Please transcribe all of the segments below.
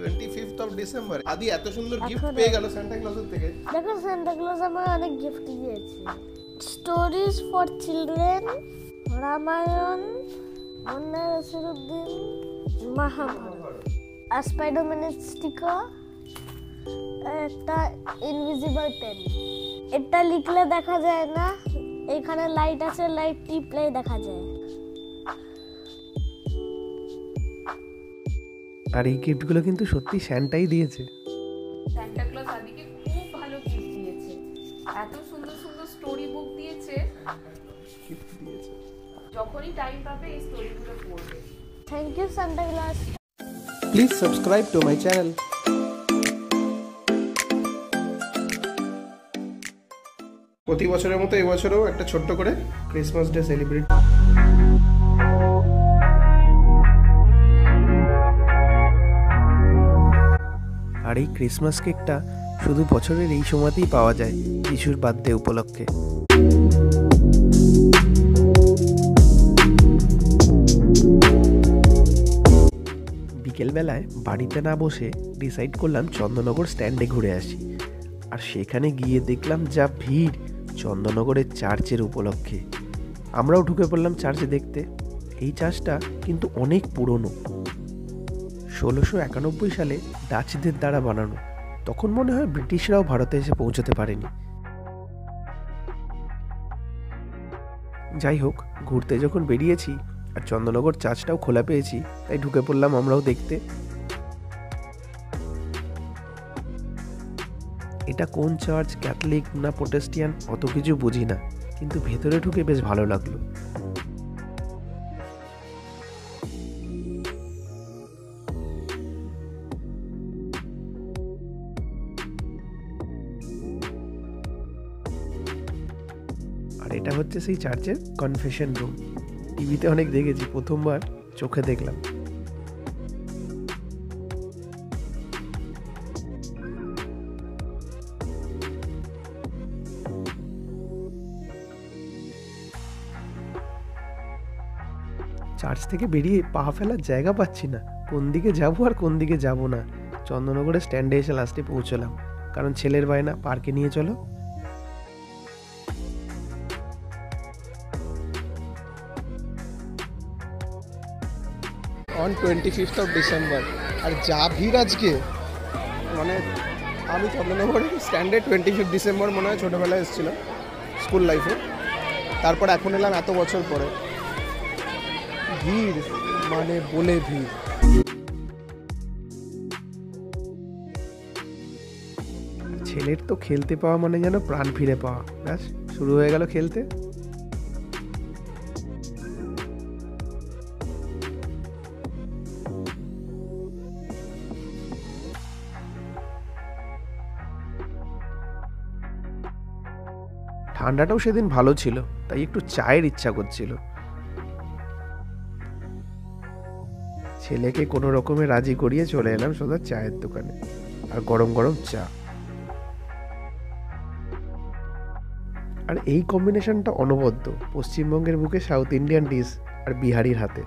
25th of December আদি এত সুন্দর গিফট পেয়ে গেল সান্টা ক্লজের থেকে। দেখো সান্টা ক্লজ আমার অনেক গিফট দিয়েছে। Stories for children, Ramayana, Munna Nasiruddin, Mahabharata, আর স্পাইডারম্যানের স্টিকার, একটা ইনভিজিবল পেন। এটা লিখলে দেখা যায় না, এখানে লাইট আছে, লাইট টিপলেই দেখা যায়। আর এই গিফটগুলো কিন্তু সত্যি স্যান্টাই দিয়েছে। সান্টা ক্লজ আদিকে খুব ভালো গিফট দিয়েছে, এত সুন্দর সুন্দর স্টোরি বুক দিয়েছে, গিফট দিয়েছে। যখনই টাইম পাবে এই স্টোরিগুলো পড়বে। Thank you Santa Claus. Please subscribe to my channel. প্রতি বছরের মতো এবছরও একটা ছোট্ট করে ক্রিসমাস ডে সেলিব্রেট। আর এই ক্রিসমাস কেকটা শুধু বছরের এই সময়তেই পাওয়া যায়, যিশুর বার্থডে উপলক্ষে। বিকেলবেলায় বাড়িতে না বসে ডিসাইড করলাম চন্দননগর স্ট্যান্ডে ঘুরে আসি। আর সেখানে গিয়ে দেখলাম যা ভিড় চন্দননগরের চার্চের উপলক্ষে। আমরাও ঢুকে পড়লাম চার্চে দেখতে। এই চার্চটা কিন্তু অনেক পুরনো, 1691 সালে ডাচদের দ্বারা বানানো। তখন মনে হয় ব্রিটিশরাও ভারতে এসে পৌঁছতে পারেনি। যাই হোক, ঘুরতে যখন বেরিয়েছি আর চন্দননগর চার্চটাও খোলা পেয়েছি, তাই ঢুকে পড়লাম আমরাও দেখতে। এটা কোন চার্চ, ক্যাথলিক না প্রোটেস্টিয়ান, অত কিছু বুঝি না, কিন্তু ভেতরে ঢুকে বেশ ভালো লাগলো। আর এটা হচ্ছে সেই চার্চের কনফেশন রুম। টিভিতে অনেক দেখেছি, প্রথমবার চোখে দেখলাম। চার্চ থেকে বেরিয়ে পা ফেলার জায়গা পাচ্ছি না, কোন দিকে যাবো আর কোন দিকে যাব না। চন্দননগরের স্ট্যান্ডে এসে লাস্টে পৌঁছলাম, কারণ ছেলের বায়না পার্কে নিয়ে চলো। অন 25th of December আর যা ভিড় আজকে, মানে আমি চন্দননগর স্ট্যান্ডে 25th ডিসেম্বর মনে হয় ছোটোবেলায় এসেছিলাম স্কুল লাইফে, তারপর এখন এলাম এত বছর পরে। ভিড় মানে বলে ভিড়। ছেলের তো খেলতে পাওয়া মানে যেন প্রাণ ফিরে পাওয়া। ব্যাস শুরু হয়ে গেল খেলতে। ঠান্ডাটাও সেদিন ভালো ছিল, তাই একটু চায়ের ইচ্ছা করছিল। ছেলেকে কোনো রকমে রাজি করিয়ে চলে এলাম সোজা চায়ের দোকানে, আর গরম গরম চা। আর এই কম্বিনেশনটা অনবদ্য, পশ্চিমবঙ্গের বুকে সাউথ ইন্ডিয়ান ডিশ আর বিহারির হাতে।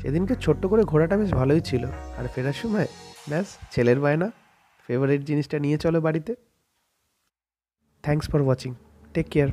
সেদিনকে ছোট্ট করে ঘোরাটা বেশ ভালোই ছিল। আর ফেরার সময় ব্যাস ছেলের বায়না, ফেভারিট জিনিসটা নিয়ে চলো বাড়িতে। Thanks for watching, take care.